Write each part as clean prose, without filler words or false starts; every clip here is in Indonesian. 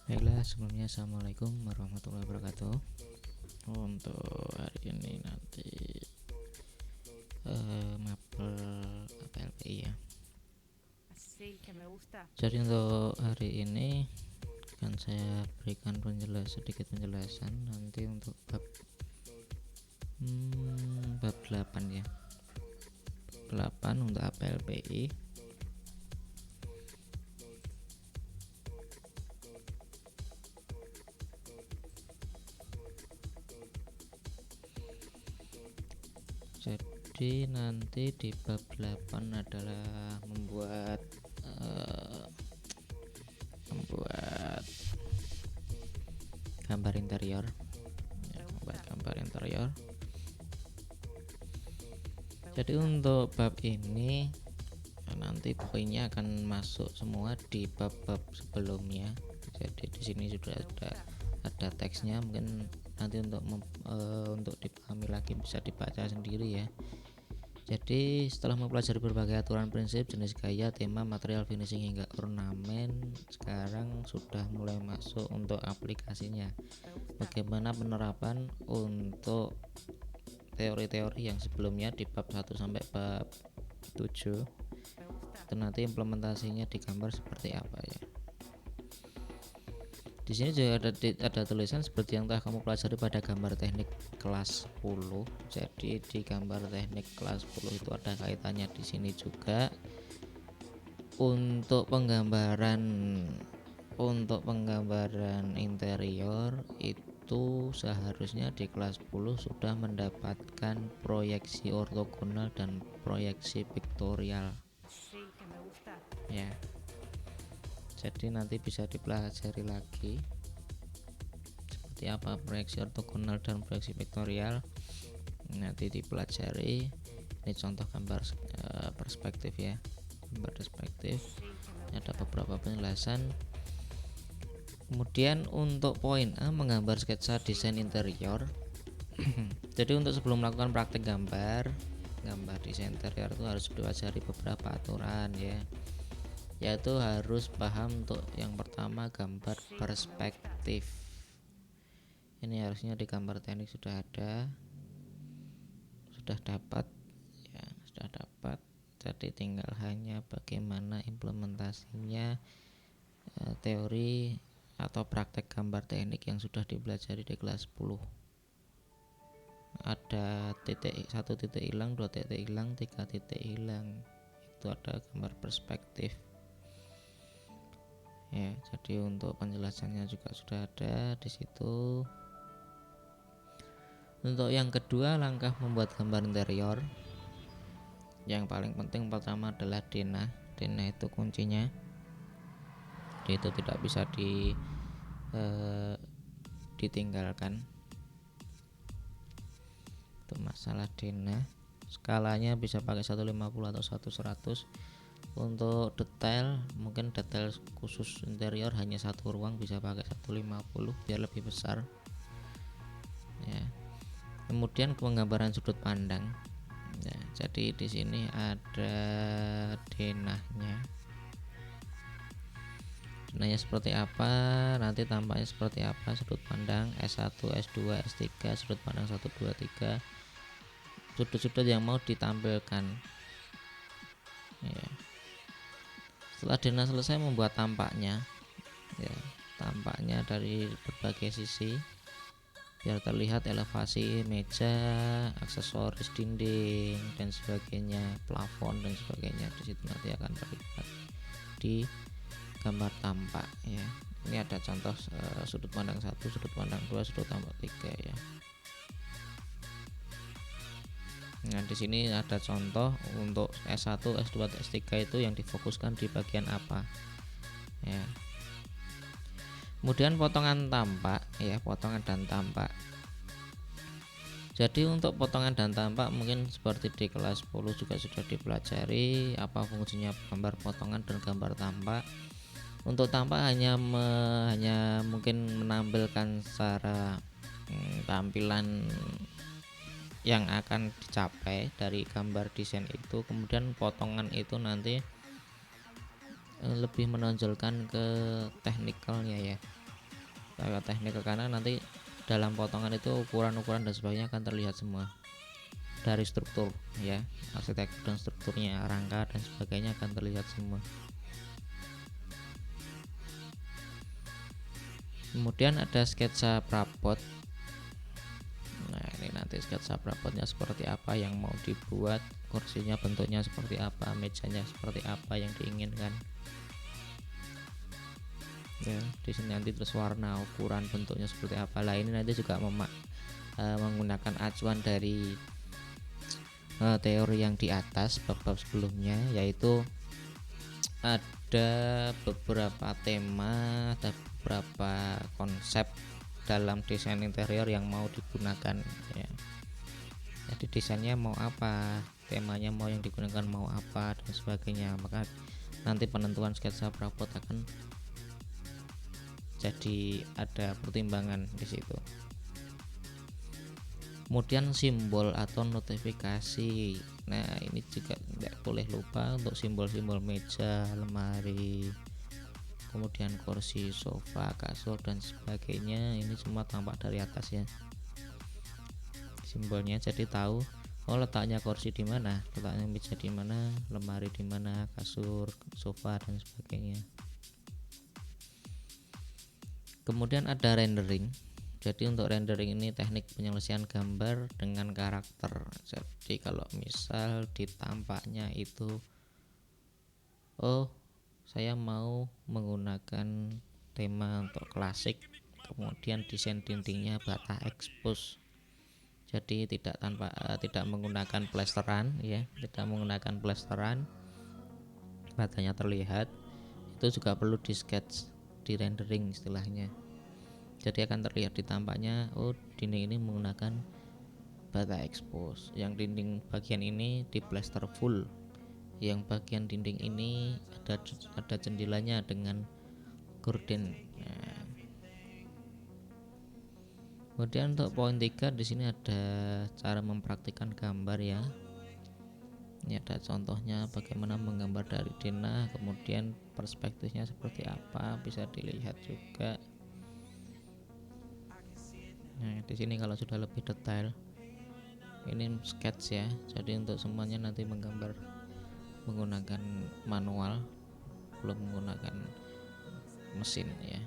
Baiklah, sebelumnya assalamualaikum warahmatullahi wabarakatuh. Untuk hari ini nanti mapel APLPI ya. Sí, que me gusta. Jadi untuk hari ini akan saya berikan sedikit penjelasan nanti untuk bab 8 ya. 8 untuk APLPI. Jadi nanti di bab 8 adalah membuat gambar interior ya, membuat gambar interior. Jadi untuk bab ini nanti poinnya akan masuk semua di bab-bab sebelumnya. Jadi di sini sudah ada teksnya, mungkin nanti untuk dipahami lagi bisa dibaca sendiri ya. Jadi setelah mempelajari berbagai aturan, prinsip, jenis gaya, tema, material, finishing hingga ornamen, sekarang sudah mulai masuk untuk aplikasinya. Bagaimana penerapan untuk teori-teori yang sebelumnya di bab 1 sampai bab 7. Itu nanti implementasinya di gambar seperti apa ya. Di sini juga ada tulisan seperti yang telah kamu pelajari pada gambar teknik kelas 10. Jadi di gambar teknik kelas 10 itu ada kaitannya di sini juga. Untuk penggambaran interior itu seharusnya di kelas 10 sudah mendapatkan proyeksi ortogonal dan proyeksi piktorial. Sí, que me gusta. Ya. Jadi nanti bisa dipelajari lagi seperti apa proyeksi ortogonal dan proyeksi piktorial, nanti dipelajari. Ini contoh gambar perspektif ya, gambar perspektif. Ini ada beberapa penjelasan. Kemudian untuk poin A, menggambar sketsa desain interior. Jadi untuk sebelum melakukan praktek gambar desain interior itu harus dipelajari beberapa aturan ya, yaitu harus paham untuk yang pertama gambar perspektif. Ini harusnya di gambar teknik sudah dapat ya, sudah dapat. Jadi tinggal hanya bagaimana implementasinya, teori atau praktek gambar teknik yang sudah dipelajari di kelas 10. Ada satu titik hilang, 2 titik hilang, 3 titik hilang, itu ada gambar perspektif ya. Jadi untuk penjelasannya juga sudah ada di situ. Untuk yang kedua, langkah membuat gambar interior. Yang paling penting pertama adalah denah itu kuncinya. Jadi itu tidak bisa ditinggalkan. Itu masalah denah. Skalanya bisa pakai 150 atau 1/100. Untuk detail, mungkin detail khusus interior hanya satu ruang bisa pakai 150 biar lebih besar ya. Kemudian penggambaran sudut pandang ya, jadi di sini ada denahnya seperti apa, nanti tampaknya seperti apa sudut pandang S1, S2, S3, sudut pandang 1, 2, 3, sudut-sudut yang mau ditampilkan ya. Setelah denah selesai, membuat tampaknya ya, tampaknya dari berbagai sisi biar terlihat elevasi meja, aksesoris dinding dan sebagainya, plafon dan sebagainya. Di situ nanti akan terlihat di gambar tampak ya. Ini ada contoh sudut pandang 1, sudut pandang 2, sudut pandang 3 ya. Nah, di sini ada contoh untuk S1, S2, S3 itu yang difokuskan di bagian apa ya. Kemudian potongan tampak ya, potongan dan tampak. Jadi untuk potongan dan tampak mungkin seperti di kelas 10 juga sudah dipelajari apa fungsinya gambar potongan dan gambar tampak. Untuk tampak hanya mungkin menampilkan secara tampilan yang akan dicapai dari gambar desain itu. Kemudian potongan itu nanti lebih menonjolkan ke teknikalnya ya. lewat teknik ke kanan, nanti dalam potongan itu ukuran-ukuran dan sebagainya akan terlihat semua dari struktur ya, arsitektur dan strukturnya, rangka dan sebagainya akan terlihat semua. Kemudian ada sketsa prapot. Nah ini nanti sketsa prapotnya seperti apa yang mau dibuat, kursinya bentuknya seperti apa, mejanya seperti apa yang diinginkan ya. Di sini nanti terus warna, ukuran, bentuknya seperti apa. Lah ini nanti juga menggunakan acuan dari teori yang di atas bab-bab sebelumnya, yaitu ada beberapa tema, ada beberapa konsep dalam desain interior yang mau digunakan ya. Jadi desainnya mau apa, temanya mau yang digunakan mau apa dan sebagainya, maka nanti penentuan sketsa prapot akan jadi ada pertimbangan di situ. Kemudian simbol atau notifikasi. Nah ini juga tidak boleh lupa untuk simbol-simbol meja, lemari, kemudian kursi, sofa, kasur dan sebagainya. Ini semua tampak dari atas ya simbolnya, jadi tahu oh letaknya kursi di mana, letaknya meja di mana, lemari di mana, kasur, sofa dan sebagainya. Kemudian ada rendering. Jadi untuk rendering ini teknik penyelesaian gambar dengan karakter. Jadi kalau misal ditampaknya itu oh saya mau menggunakan tema untuk klasik, kemudian desain dindingnya bata expose. Jadi tidak menggunakan plesteran ya, tidak menggunakan plesteran, batanya terlihat. Itu juga perlu di sketch, di rendering istilahnya. Jadi akan terlihat di tampaknya oh dinding ini menggunakan bata expose, yang dinding bagian ini di plester full, yang bagian dinding ini ada jendelanya dengan gorden. Nah, kemudian untuk poin 3 di sini ada cara mempraktikkan gambar ya. Ini ada contohnya bagaimana menggambar dari denah, kemudian perspektifnya seperti apa bisa dilihat juga. Nah di sini kalau sudah lebih detail, ini sketch ya. Jadi untuk semuanya nanti menggambar menggunakan manual, belum menggunakan mesin ya.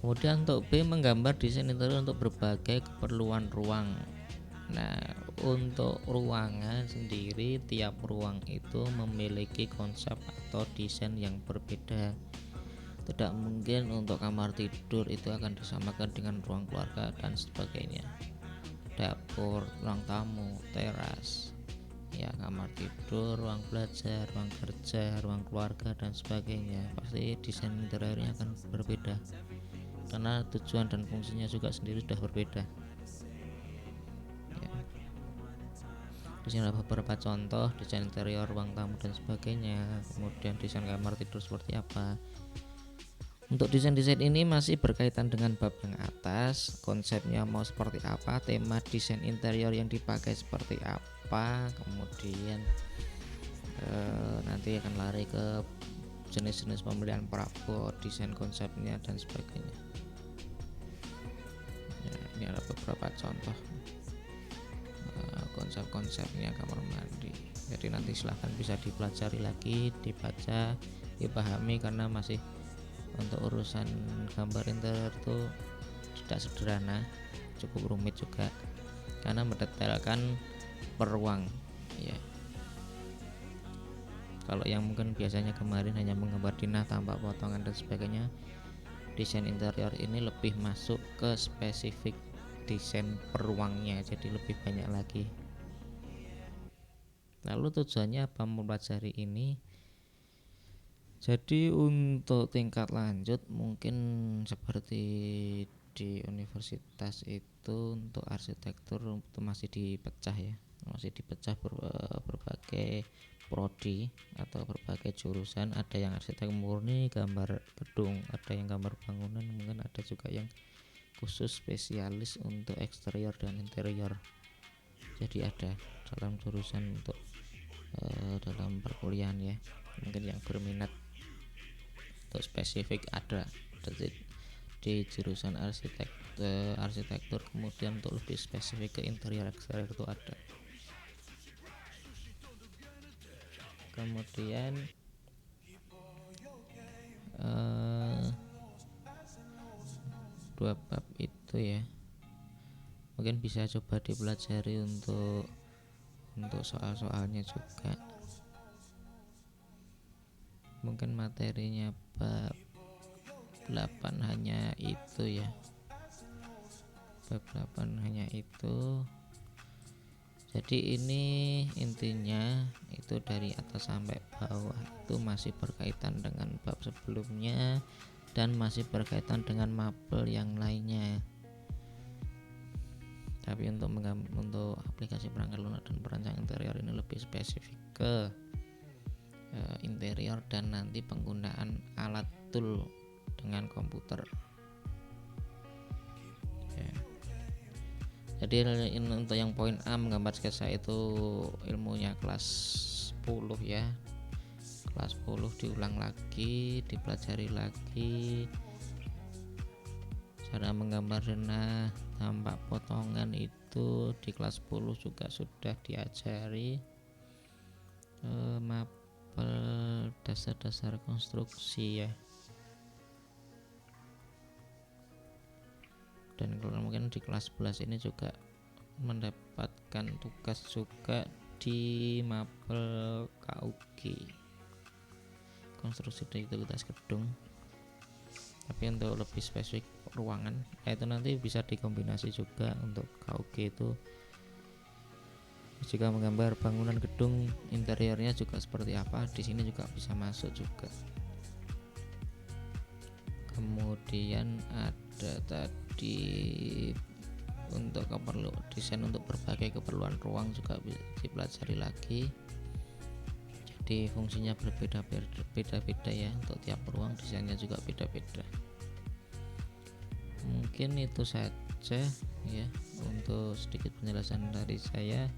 Kemudian untuk B, menggambar desain interior untuk berbagai keperluan ruang. Nah untuk ruangan sendiri, tiap ruang itu memiliki konsep atau desain yang berbeda. Tidak mungkin untuk kamar tidur itu akan disamakan dengan ruang keluarga dan sebagainya, dapur, ruang tamu, teras ya, kamar tidur, ruang belajar, ruang kerja, ruang keluarga dan sebagainya. Pasti desain interiornya akan berbeda karena tujuan dan fungsinya juga sendiri sudah berbeda ya. Di sini ada beberapa contoh desain interior ruang tamu dan sebagainya, kemudian desain kamar tidur seperti apa. Untuk desain-desain ini masih berkaitan dengan bab yang atas, konsepnya mau seperti apa, tema desain interior yang dipakai seperti apa, kemudian nanti akan lari ke jenis-jenis pemilihan perabot, desain konsepnya dan sebagainya. Ya, ini ada beberapa contoh konsep-konsepnya kamar mandi. Jadi nanti silahkan bisa dipelajari lagi, dibaca, dipahami, karena masih untuk urusan gambar interior itu tidak sederhana, cukup rumit juga karena mendetailkan per ruang ya. Kalau yang mungkin biasanya kemarin hanya menggambar dinah, tampak potongan dan sebagainya, desain interior ini lebih masuk ke spesifik desain per ruangnya, jadi lebih banyak lagi. Lalu tujuannya apa mempelajari ini? Jadi untuk tingkat lanjut mungkin seperti di universitas itu untuk arsitektur itu masih dipecah ya, masih dipecah berbagai prodi atau berbagai jurusan. Ada yang arsitek murni gambar gedung, ada yang gambar bangunan, mungkin ada juga yang khusus spesialis untuk eksterior dan interior. Jadi ada dalam jurusan untuk dalam perkuliahan ya, mungkin yang berminat untuk spesifik ada di jurusan arsitektur, kemudian untuk lebih spesifik ke interior eksterior itu ada. Kemudian dua bab itu ya mungkin bisa coba dipelajari untuk soal-soalnya juga. Mungkin materinya bab 8 hanya itu ya, bab 8 hanya itu. Jadi ini intinya itu dari atas sampai bawah itu masih berkaitan dengan bab sebelumnya dan masih berkaitan dengan mapel yang lainnya. Tapi untuk aplikasi perangkat lunak dan perancang interior ini lebih spesifik ke interior dan nanti penggunaan alat tool dengan komputer. Ya. Jadi untuk yang poin A menggambar sketsa itu ilmunya kelas 10 ya. Kelas 10 diulang lagi, dipelajari lagi. Cara menggambar denah tampak potongan itu di kelas 10 juga sudah diajari. Mapel dasar-dasar konstruksi ya. Dan kalau mungkin di kelas 11 ini juga mendapatkan tugas juga di mapel KUG, konstruksi utilitas gedung. Tapi untuk lebih spesifik ruangan itu nanti bisa dikombinasi juga. Untuk KUG itu jika menggambar bangunan gedung interiornya juga seperti apa, di sini juga bisa masuk juga. Kemudian ada tadi untuk desain untuk berbagai keperluan ruang juga bisa dipelajari lagi. Jadi fungsinya berbeda-beda ya, untuk tiap ruang desainnya juga beda-beda. Mungkin itu saja ya untuk sedikit penjelasan dari saya.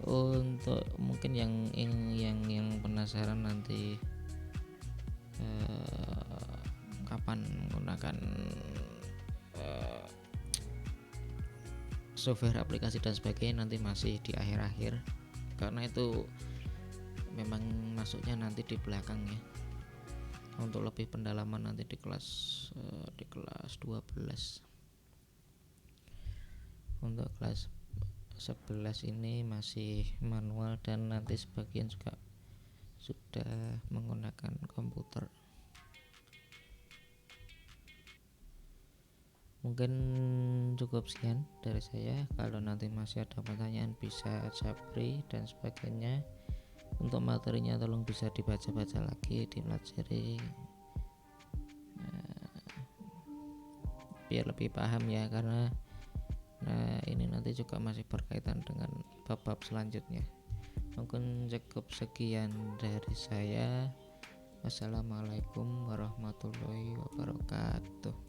Untuk mungkin yang penasaran nanti kapan menggunakan software, aplikasi dan sebagainya nanti masih di akhir-akhir, karena itu memang masuknya nanti di belakang ya. Untuk lebih pendalaman nanti di kelas 12. Untuk kelas 11 ini masih manual dan nanti sebagian juga sudah menggunakan komputer. Mungkin cukup sekian dari saya. Kalau nanti masih ada pertanyaan bisa japri dan sebagainya. Untuk materinya tolong bisa dibaca-baca lagi, dipelajari biar lebih paham ya, karena ini nanti juga masih berkaitan dengan bab-bab selanjutnya. Mungkin cukup sekian dari saya. Wassalamualaikum warahmatullahi wabarakatuh.